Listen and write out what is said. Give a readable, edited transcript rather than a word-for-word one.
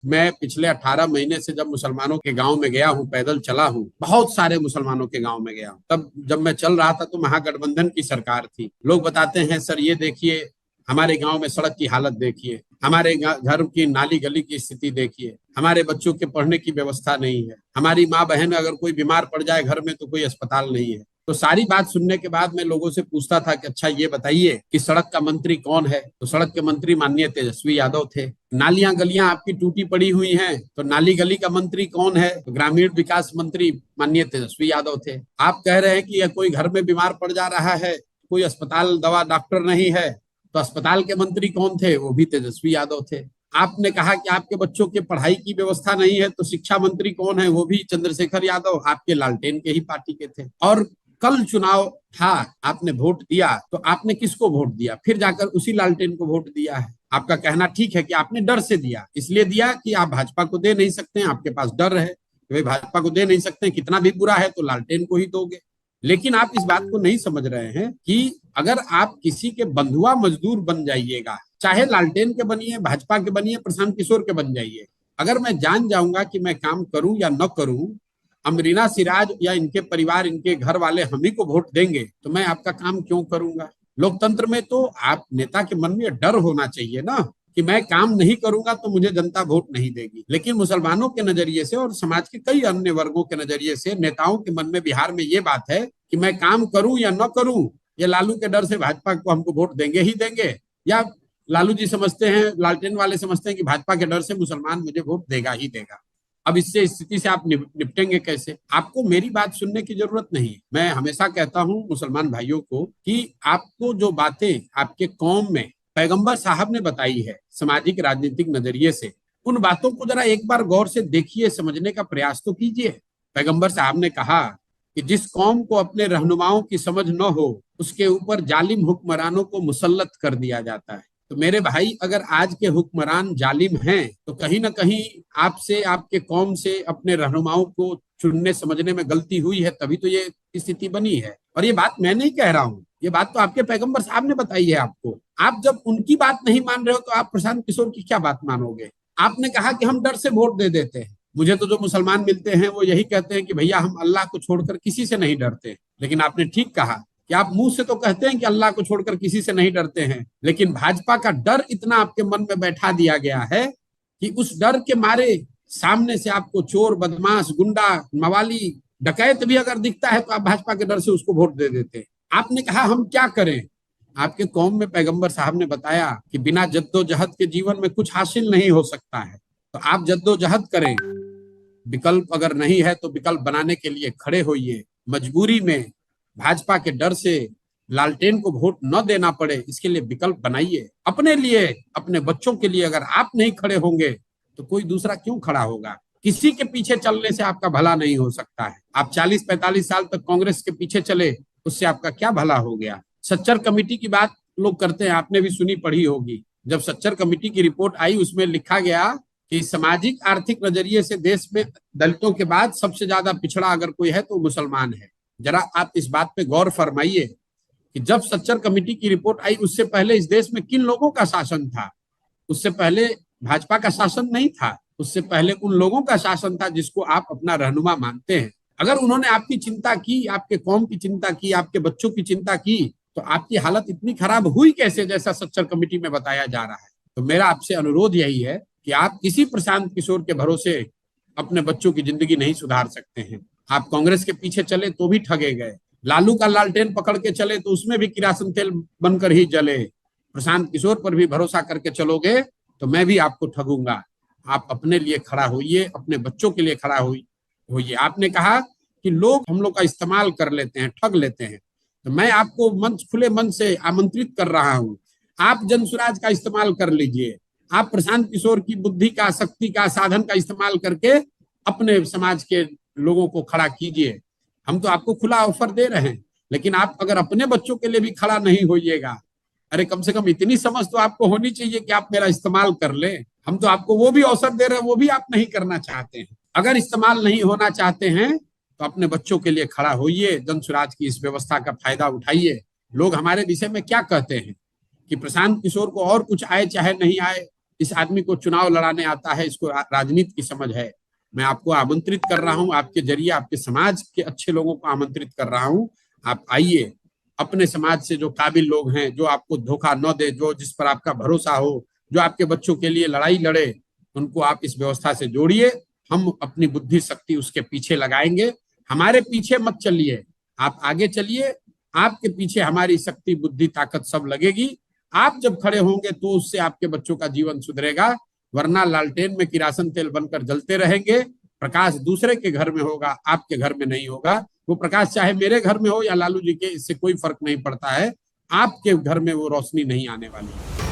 मैं पिछले 18 महीने से जब मुसलमानों के गांव में गया हूं, पैदल चला हूं, बहुत सारे मुसलमानों के गांव में गया हूं। तब जब मैं चल रहा था तो महागठबंधन की सरकार थी। लोग बताते हैं, सर ये देखिए, हमारे गांव में सड़क की हालत देखिए, हमारे घर की नाली गली की स्थिति देखिए, हमारे बच्चों के पढ़ने की व्यवस्था नहीं है, हमारी माँ बहन अगर कोई बीमार पड़ जाए घर में तो कोई अस्पताल नहीं है। तो सारी बात सुनने के बाद मैं लोगों से पूछता था कि अच्छा ये बताइए कि सड़क का मंत्री कौन है, तो सड़क के मंत्री माननीय तेजस्वी यादव थे। नालियां गलियां आपकी टूटी पड़ी हुई हैं, तो नाली गली का मंत्री कौन है, तो ग्रामीण विकास मंत्री माननीय तेजस्वी यादव थे। आप कह रहे हैं कि कोई घर में बीमार पड़ जा रहा है, कोई अस्पताल दवा डॉक्टर नहीं है, तो अस्पताल के मंत्री कौन थे, वो भी तेजस्वी यादव थे। आपने कहा कि आपके बच्चों के पढ़ाई की व्यवस्था नहीं है, तो शिक्षा मंत्री कौन है, वो भी चंद्रशेखर यादव आपके लालटेन के ही पार्टी के थे। और कल चुनाव था, आपने वोट दिया, तो आपने किसको वोट दिया, फिर जाकर उसी लालटेन को वोट दिया है। आपका कहना ठीक है कि आपने डर से दिया, इसलिए दिया कि आप भाजपा को दे नहीं सकते हैं, आपके पास डर है कि भाई भाजपा को दे नहीं सकते, कितना भी बुरा है तो लालटेन को ही दोगे। लेकिन आप इस बात को नहीं समझ रहे हैं कि अगर आप किसी के बंधुआ मजदूर बन जाइएगा, चाहे लालटेन के बनिए, भाजपा के बनिए, प्रशांत किशोर के बन जाइए, अगर मैं जान जाऊंगा कि मैं काम करूं या न करूं, अमरीना सिराज या इनके परिवार, इनके घर वाले हम ही को वोट देंगे, तो मैं आपका काम क्यों करूंगा। लोकतंत्र में तो आप नेता के मन में डर होना चाहिए ना, कि मैं काम नहीं करूंगा तो मुझे जनता वोट नहीं देगी। लेकिन मुसलमानों के नजरिए से और समाज के कई अन्य वर्गों के नजरिए से नेताओं के मन में बिहार में ये बात है कि मैं काम करूं या न करूं, ये लालू के डर से भाजपा को हमको वोट देंगे ही देंगे, या लालू जी समझते हैं, लालटेन वाले समझते हैं कि भाजपा के डर से मुसलमान मुझे वोट देगा ही देगा। अब इससे स्थिति से आप निपटेंगे कैसे। आपको मेरी बात सुनने की जरूरत नहीं है। मैं हमेशा कहता हूं मुसलमान भाइयों को कि आपको जो बातें आपके कौम में पैगंबर साहब ने बताई है सामाजिक राजनीतिक नजरिए से, उन बातों को जरा एक बार गौर से देखिए, समझने का प्रयास तो कीजिए। पैगंबर साहब ने कहा कि जिस कौम को अपने रहनुमाओं की समझ न हो, उसके ऊपर जालिम हुक्मरानों को मुसल्लत कर दिया जाता है। तो मेरे भाई, अगर आज के हुक्मरान जालिम हैं, तो कहीं ना कहीं आपसे, आपके कौम से, अपने रहनुमाओं को चुनने समझने में गलती हुई है, तभी तो ये स्थिति बनी है। और ये बात मैं नहीं कह रहा हूँ, ये बात तो आपके पैगंबर साहब ने बताई है आपको। आप जब उनकी बात नहीं मान रहे हो, तो आप प्रशांत किशोर की क्या बात मानोगे। आपने कहा कि हम डर से वोट दे देते हैं। मुझे तो जो मुसलमान मिलते हैं वो यही कहते हैं कि भैया हम अल्लाह को छोड़कर किसी से नहीं डरते। लेकिन आपने ठीक कहा कि आप मुंह से तो कहते हैं कि अल्लाह को छोड़कर किसी से नहीं डरते हैं, लेकिन भाजपा का डर इतना आपके मन में बैठा दिया गया है कि उस डर के मारे सामने से आपको चोर, बदमाश, गुंडा, मवाली, डकैत भी अगर दिखता है तो आप भाजपा के डर से उसको वोट दे देते हैं। आपने कहा हम क्या करें। आपके कौम में पैगंबर साहब ने बताया कि बिना जद्दोजहद के जीवन में कुछ हासिल नहीं हो सकता है। तो आप जद्दोजहद करें, विकल्प अगर नहीं है तो विकल्प बनाने के लिए खड़े होइए। मजबूरी में भाजपा के डर से लालटेन को वोट न देना पड़े, इसके लिए विकल्प बनाइए। अपने लिए, अपने बच्चों के लिए अगर आप नहीं खड़े होंगे तो कोई दूसरा क्यों खड़ा होगा। किसी के पीछे चलने से आपका भला नहीं हो सकता है। आप 40-45 साल तक कांग्रेस के पीछे चले, उससे आपका क्या भला हो गया। सच्चर कमेटी की बात लोग करते हैं, आपने भी सुनी पढ़ी होगी। जब सच्चर कमेटी की रिपोर्ट आई, उसमें लिखा गया कि सामाजिक आर्थिक नजरिए से देश में दलितों के बाद सबसे ज्यादा पिछड़ा अगर कोई है तो मुसलमान है। जरा आप इस बात पे गौर फरमाइए कि जब सच्चर कमेटी की रिपोर्ट आई, उससे पहले इस देश में किन लोगों का शासन था। उससे पहले भाजपा का शासन नहीं था, उससे पहले उन लोगों का शासन था जिसको आप अपना रहनुमा मानते हैं। अगर उन्होंने आपकी चिंता की, आपके कौम की चिंता की, आपके बच्चों की चिंता की, तो आपकी हालत इतनी खराब हुई कैसे, जैसा सच्चर कमेटी में बताया जा रहा है। तो मेरा आपसे अनुरोध यही है कि आप किसी प्रशांत किशोर के भरोसे अपने बच्चों की जिंदगी नहीं सुधार सकते हैं। आप कांग्रेस के पीछे चले तो भी ठगे गए, लालू का लालटेन पकड़ के चले तो उसमें भी किरासन तेल बनकर ही जले। प्रशांत किशोर पर भी भरोसा करके चलोगे तो मैं भी आपको ठगूंगा। आप अपने लिए खड़ा होइए, अपने बच्चों के लिए खड़ा होइए। आपने कहा कि लोग हम लोग का इस्तेमाल कर लेते हैं, ठग लेते हैं, तो मैं आपको मंच, खुले मन से आमंत्रित कर रहा हूं, आप जनसुराज का इस्तेमाल कर लीजिए। आप प्रशांत किशोर की बुद्धि का, शक्ति का, साधन का इस्तेमाल करके अपने समाज के लोगों को खड़ा कीजिए। हम तो आपको खुला ऑफर दे रहे हैं, लेकिन आप अगर अपने बच्चों के लिए भी खड़ा नहीं होइएगा, अरे कम से कम इतनी समझ तो आपको होनी चाहिए कि आप मेरा इस्तेमाल कर लें। हम तो आपको वो भी अवसर दे रहे हैं, वो भी आप नहीं करना चाहते हैं। अगर इस्तेमाल नहीं होना चाहते हैं तो अपने बच्चों के लिए खड़ा होइए, जनसुराज की इस व्यवस्था का फायदा उठाइए। लोग हमारे विषय में क्या कहते हैं कि प्रशांत किशोर को और कुछ आए चाहे नहीं आए, इस आदमी को चुनाव लड़ाने आता है, इसको राजनीति की समझ है। मैं आपको आमंत्रित कर रहा हूं, आपके जरिए आपके समाज के अच्छे लोगों को आमंत्रित कर रहा हूं, आप आइए। अपने समाज से जो काबिल लोग हैं, जो आपको धोखा न दे, जो जिस पर आपका भरोसा हो, जो आपके बच्चों के लिए लड़ाई लड़े, उनको आप इस व्यवस्था से जोड़िए। हम अपनी बुद्धि शक्ति उसके पीछे लगाएंगे। हमारे पीछे मत चलिए, आप आगे चलिए। आपके पीछे हमारी शक्ति, बुद्धि, ताकत सब लगेगी। आप जब खड़े होंगे तो उससे आपके बच्चों का जीवन सुधरेगा, वरना लालटेन में किरासन तेल बनकर जलते रहेंगे। प्रकाश दूसरे के घर में होगा, आपके घर में नहीं होगा। वो प्रकाश चाहे मेरे घर में हो या लालू जी के, इससे कोई फर्क नहीं पड़ता है। आपके घर में वो रोशनी नहीं आने वाली है।